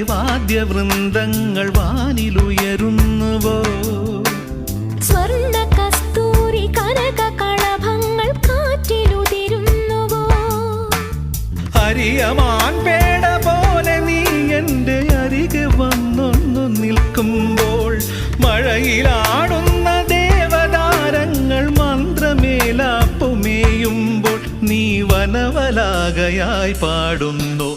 വാദ്യവൃന്ദങ്ങൾ വാനിലുയരുന്നുവോ? സ്വർണ്ണ കസ്തൂരി കനക കളഭങ്ങൾ കാറ്റിലുതിരുന്നുവോ? ഹരിയമാൻ പേട പോലെ നീ എൻ്റെ അരികെ വന്നൊന്നു നിൽക്കുമ്പോൾ, മഴയിലാടുന്ന ദേവതാരങ്ങൾ മന്ത്രമേലാപ്പുമേയുമ്പോൾ, നീ വനവലാകയായി പാടുന്നു.